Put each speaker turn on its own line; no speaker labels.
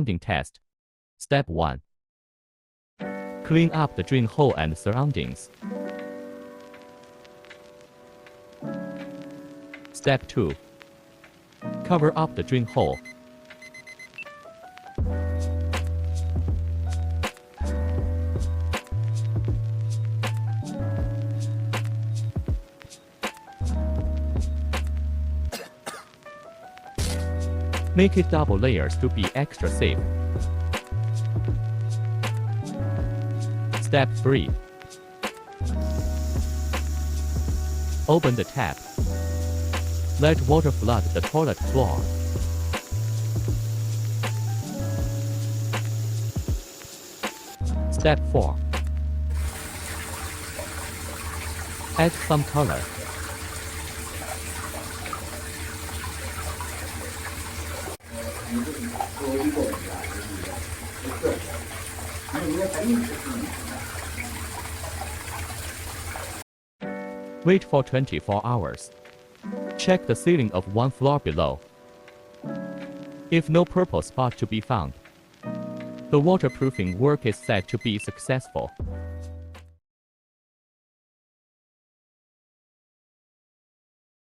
Test. Step 1. Clean up the drain hole and surroundings. Step 2. Cover up the drain hole. Make it double layers to be extra safe. Step 3. Open the tap. Let water flood the toilet floor. Step 4. Add some color. Wait for 24 hours. Check the ceiling of one floor below. If no purple spot to be found, the waterproofing work is said to be successful.